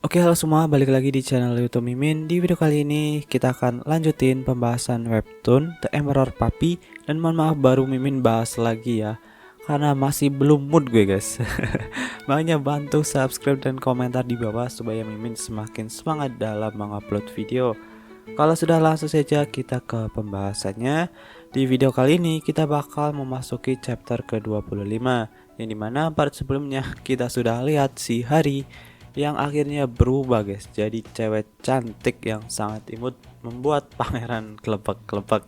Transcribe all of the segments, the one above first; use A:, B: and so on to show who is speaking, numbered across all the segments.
A: Oke, halo semua, balik lagi di channel YouTube Mimin. Di video kali ini kita akan lanjutin pembahasan webtoon The Emperor Puppy. Dan mohon maaf baru Mimin bahas lagi ya, karena masih belum mood gue guys. Makanya bantu subscribe dan komentar di bawah supaya Mimin semakin semangat dalam mengupload video. Kalau sudah, langsung saja kita ke pembahasannya. Di video kali ini kita bakal memasuki chapter ke-25, yang dimana part sebelumnya kita sudah lihat si Hari yang akhirnya berubah guys jadi cewek cantik yang sangat imut, membuat pangeran kelepek-kelepek.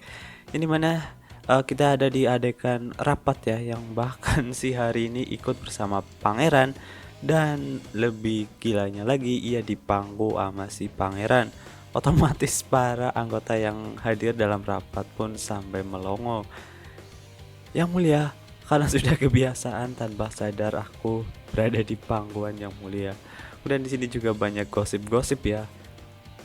A: Ini mana kita ada di adegan rapat ya, yang bahkan si Hari ini ikut bersama pangeran, dan lebih gilanya lagi ia dipangku sama si pangeran. Otomatis para anggota yang hadir dalam rapat pun sampai melongo. Yang mulia, karena sudah kebiasaan tanpa sadar aku berada di pangkuan yang mulia. Dan di sini juga banyak gosip-gosip ya.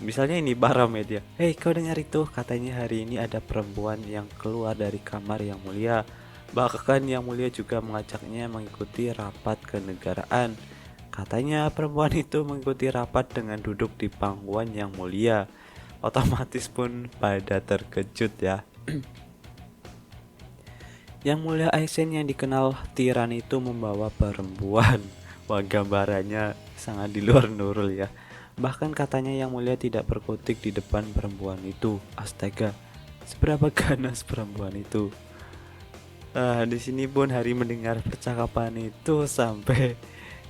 A: Misalnya ini para media. Hei, kau dengar itu? Katanya hari ini ada perempuan yang keluar dari kamar yang mulia. Bahkan yang mulia juga mengajaknya mengikuti rapat kenegaraan. Katanya perempuan itu mengikuti rapat dengan duduk di pangkuan yang mulia. Otomatis pun pada terkejut ya. Yang mulia Aizen yang dikenal tiran itu membawa perempuan. Wah, gambarannya sangat di luar nurul ya. Bahkan katanya yang mulia tidak berkutik di depan perempuan itu. Astaga, seberapa ganas perempuan itu. Di sini pun Hari mendengar percakapan itu sampai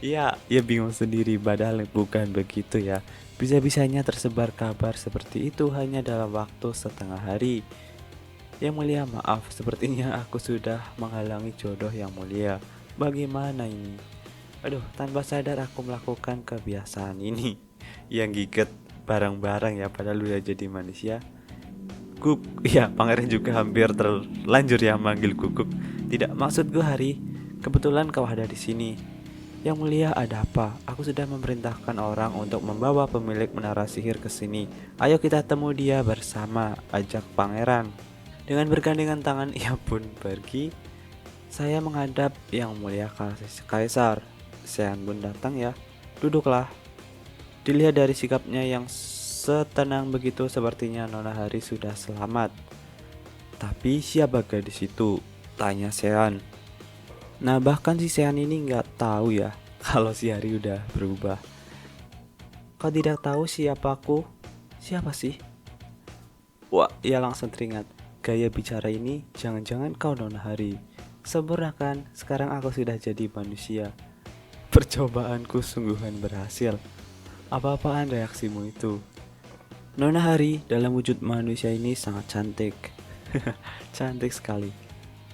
A: ya bingung sendiri, padahal bukan begitu ya. Bisa-bisanya tersebar kabar seperti itu hanya dalam waktu setengah hari. Yang mulia, maaf, sepertinya aku sudah menghalangi jodoh yang mulia. Bagaimana ini? Aduh, tanpa sadar aku melakukan kebiasaan ini yang giget barang-barang ya, padahal udah jadi manusia. Guk, ya pangeran juga hampir terlanjur ya manggil guguk. Tidak, maksud gue Hari, kebetulan kau ada di sini. Yang mulia, ada apa? Aku sudah memerintahkan orang untuk membawa pemilik menara sihir ke sini. Ayo kita temu dia bersama, ajak pangeran. Dengan bergandengan tangan ia pun pergi. Saya menghadap yang mulia Kaisar. Sean pun datang ya. Duduklah. Dilihat dari sikapnya yang setenang begitu, sepertinya Nona Hari sudah selamat. Tapi siapa gadis itu? Tanya Sean. Nah, bahkan si Sean ini nggak tahu ya kalau si Hari udah berubah. Kau tidak tahu siapa aku? Siapa sih? Wah, ia langsung teringat. Gaya bicara ini, jangan-jangan kau Nona Hari. Sempurnakan, sekarang aku sudah jadi manusia. Percobaanku sungguhan berhasil. Apa-apaan reaksimu itu? Nona Hari dalam wujud manusia ini sangat cantik. Cantik sekali.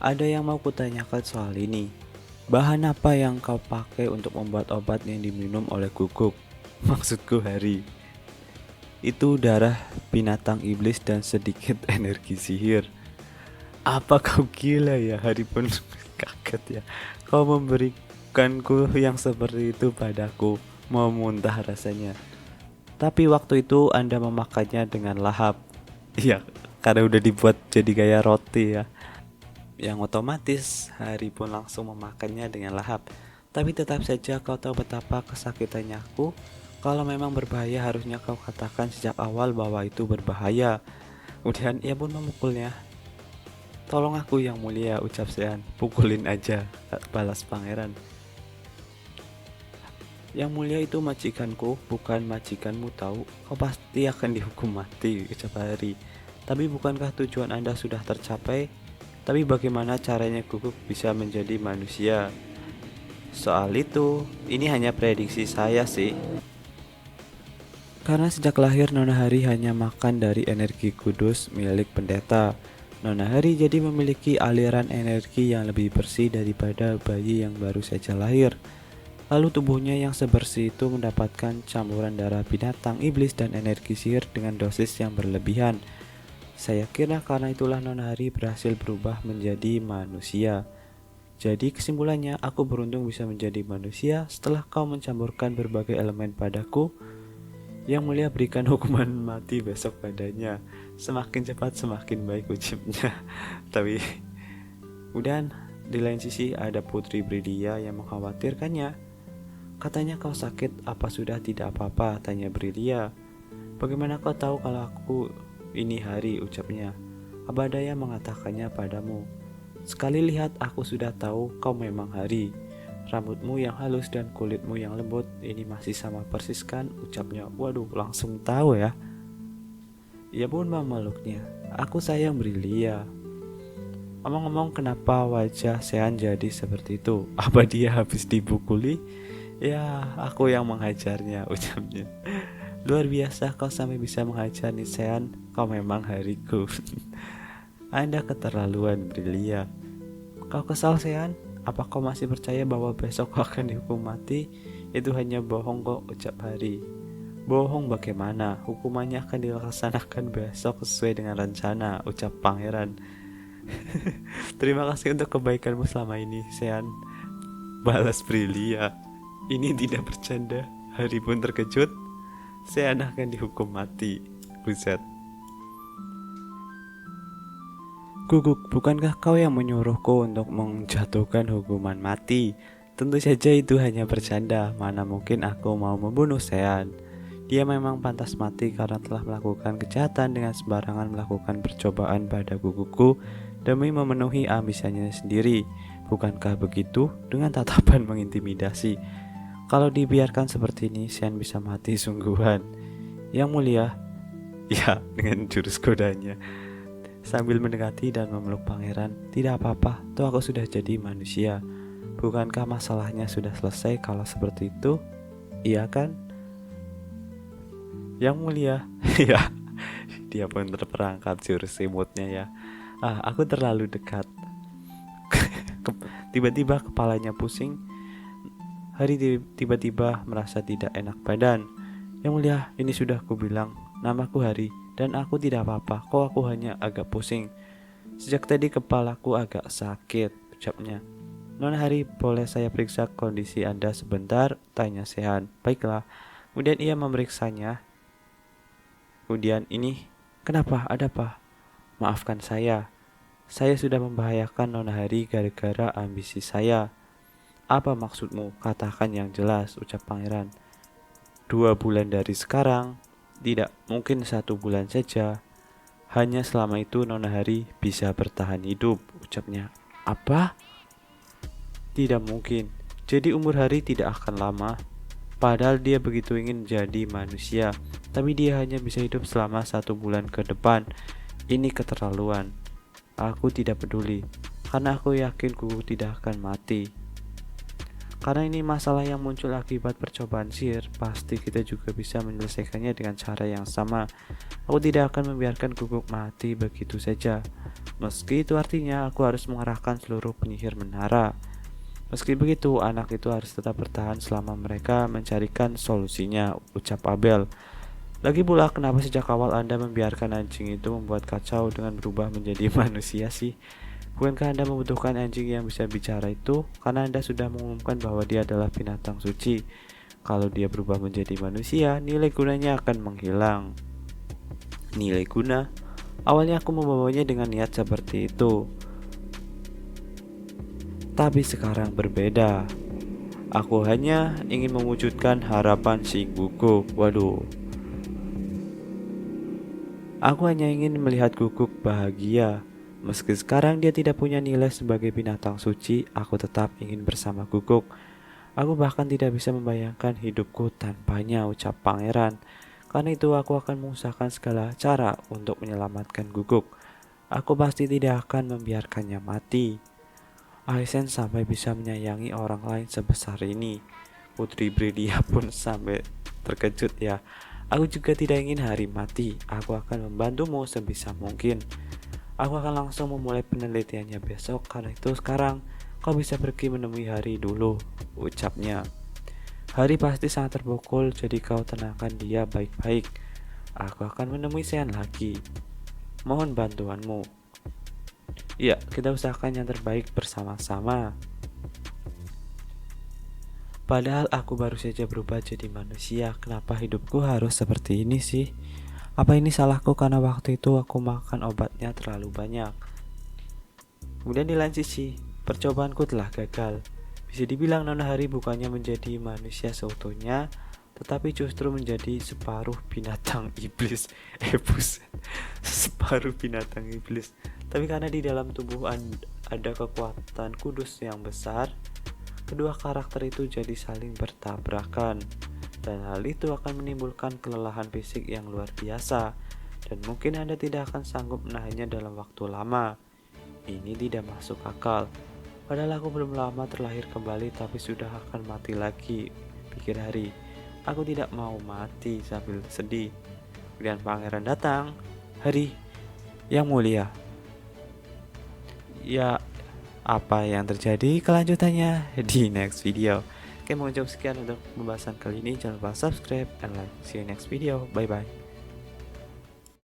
A: Ada yang mau kutanyakan soal ini. Bahan apa yang kau pakai untuk membuat obat yang diminum oleh guguk? Maksudku Hari. Itu darah binatang iblis dan sedikit energi sihir. Apa kau gila ya? Hari pun kaget ya. Kau memberikanku yang seperti itu padaku. Mau muntah rasanya. Tapi waktu itu Anda memakannya dengan lahap. Iya, karena udah dibuat jadi kayak roti ya. Yang otomatis Hari pun langsung memakannya dengan lahap. Tapi tetap saja kau tahu betapa kesakitannya aku. Kalau memang berbahaya harusnya kau katakan sejak awal bahwa itu berbahaya. Kemudian ia pun memukulnya. Tolong aku yang mulia, ucap Sean. Pukulin aja, balas pangeran. Yang mulia itu majikanku, bukan majikanmu tahu. Kau pasti akan dihukum mati, ucap Hari. Tapi bukankah tujuan Anda sudah tercapai? Tapi bagaimana caranya guguk bisa menjadi manusia? Soal itu, ini hanya prediksi saya sih. Karena sejak lahir Nona Hari hanya makan dari energi kudus milik pendeta. Nona Hari jadi memiliki aliran energi yang lebih bersih daripada bayi yang baru saja lahir. Lalu tubuhnya yang sebersih itu mendapatkan campuran darah binatang iblis dan energi sihir dengan dosis yang berlebihan. Saya kira karena itulah Nona Hari berhasil berubah menjadi manusia. Jadi kesimpulannya, aku beruntung bisa menjadi manusia setelah kau mencampurkan berbagai elemen padaku. Yang mulia, berikan hukuman mati besok padanya. Semakin cepat semakin baik, ucapnya. Tapi kemudian di lain sisi ada Putri Bridia yang mengkhawatirkannya. Katanya kau sakit, apa sudah tidak apa-apa? Tanya Brilia. Bagaimana kau tahu kalau aku ini Hari, ucapnya. Abadaya mengatakannya padamu. Sekali lihat aku sudah tahu kau memang Hari. Rambutmu yang halus dan kulitmu yang lembut, ini masih sama persis kan, ucapnya. Waduh, langsung tahu ya. Ia pun memeluknya. Aku sayang Brilia. Omong-omong, kenapa wajah Sean jadi seperti itu? Apa dia habis dipukuli? Ya, aku yang menghajarnya, ucapnya. Luar biasa kau sampai bisa menghajar nih Sean, kau memang hariku. Anda keterlaluan, Brilia. Kau kesal Sean? Apa kau masih percaya bahwa besok kau akan dihukum mati? Itu hanya bohong kok, ucap Hari. Bohong bagaimana? Hukumannya akan dilaksanakan besok sesuai dengan rencana, ucap Pangeran. Terima kasih untuk kebaikanmu selama ini, Sean, balas Brilia. Ini tidak bercanda. Hari pun terkejut. Sean akan dihukum mati. Buset. Guguk, bukankah kau yang menyuruhku untuk menjatuhkan hukuman mati? Tentu saja itu hanya bercanda. Mana mungkin aku mau membunuh Sean. Dia memang pantas mati karena telah melakukan kejahatan dengan sembarangan melakukan percobaan pada gugukku demi memenuhi ambisinya sendiri. Bukankah begitu? Dengan tatapan mengintimidasi. Kalau dibiarkan seperti ini, Sean bisa mati sungguhan. Yang mulia, ya, dengan jurus kodanya. Sambil mendekati dan memeluk pangeran. Tidak apa-apa, toh aku sudah jadi manusia. Bukankah masalahnya sudah selesai kalau seperti itu? Iya kan? Yang mulia. Ya, dia pun terperangkap jurus imutnya ya. Aku terlalu dekat. Tiba-tiba kepalanya pusing. Hari tiba-tiba merasa tidak enak badan. Yang mulia, ini sudah kubilang, namaku Hari. Dan aku tidak apa-apa, kok aku hanya agak pusing. Sejak tadi kepalaku agak sakit, ucapnya. Nona Hari, boleh saya periksa kondisi Anda sebentar? Tanya Sehan. Baiklah. Kemudian ia memeriksanya. Kemudian ini, kenapa? Ada apa? Maafkan saya. Saya sudah membahayakan Nona Hari gara-gara ambisi saya. Apa maksudmu? Katakan yang jelas, ucap pangeran. 2 bulan dari sekarang. Tidak, mungkin 1 bulan saja. Hanya selama itu Nona Hari bisa bertahan hidup, ucapnya. Apa? Tidak mungkin. Jadi umur Hari tidak akan lama. Padahal dia begitu ingin jadi manusia. Tapi dia hanya bisa hidup selama 1 bulan ke depan. Ini keterlaluan. Aku tidak peduli. Karena aku yakin Guguk tidak akan mati. Karena ini masalah yang muncul akibat percobaan sihir, pasti kita juga bisa menyelesaikannya dengan cara yang sama. Aku tidak akan membiarkan Guguk mati begitu saja. Meski itu artinya aku harus mengarahkan seluruh penyihir menara. Meski begitu, anak itu harus tetap bertahan selama mereka mencarikan solusinya, ucap Abel. Lagi pula, kenapa sejak awal Anda membiarkan anjing itu membuat kacau dengan berubah menjadi manusia sih? Bukankah Anda membutuhkan anjing yang bisa bicara itu? Karena Anda sudah mengumumkan bahwa dia adalah binatang suci. Kalau dia berubah menjadi manusia, nilai gunanya akan menghilang. Nilai guna? Awalnya aku membawanya dengan niat seperti itu. Tapi sekarang berbeda. Aku hanya ingin mewujudkan harapan si Guguk. Waduh. Aku hanya ingin melihat Guguk bahagia. Meski sekarang dia tidak punya nilai sebagai binatang suci, aku tetap ingin bersama Guguk. Aku bahkan tidak bisa membayangkan hidupku tanpanya, ucap pangeran. Karena itu aku akan mengusahakan segala cara untuk menyelamatkan Guguk. Aku pasti tidak akan membiarkannya mati. Aizen sampai bisa menyayangi orang lain sebesar ini. Putri Brilia pun sampai terkejut ya. Aku juga tidak ingin Hari mati. Aku akan membantumu sebisa mungkin. Aku akan langsung memulai penelitiannya besok. Karena itu sekarang kau bisa pergi menemui Hari dulu, ucapnya. Hari pasti sangat terpukul, jadi kau tenangkan dia baik-baik. Aku akan menemui Sean lagi. Mohon bantuanmu. Ya, kita usahakan yang terbaik bersama-sama. Padahal aku baru saja berubah jadi manusia. Kenapa hidupku harus seperti ini sih? Apa ini salahku karena waktu itu aku makan obatnya terlalu banyak? Kemudian di lain sisi, percobaanku telah gagal. Bisa dibilang Nona Hari bukannya menjadi manusia seutuhnya, tetapi justru menjadi separuh binatang iblis. Buset. Separuh binatang iblis. Tapi karena di dalam tubuh ada kekuatan kudus yang besar, kedua karakter itu jadi saling bertabrakan. Dan hal itu akan menimbulkan kelelahan fisik yang luar biasa. Dan mungkin Anda tidak akan sanggup menahannya dalam waktu lama. Ini tidak masuk akal. Padahal aku belum lama terlahir kembali tapi sudah akan mati lagi, pikir Hari. Aku tidak mau mati, sambil sedih. Kemudian pangeran datang. Hari, yang mulia. Ya, apa yang terjadi kelanjutannya di next video. Oke, mau jawab sekian untuk pembahasan kali ini. Jangan lupa subscribe and like. See you next video. Bye bye.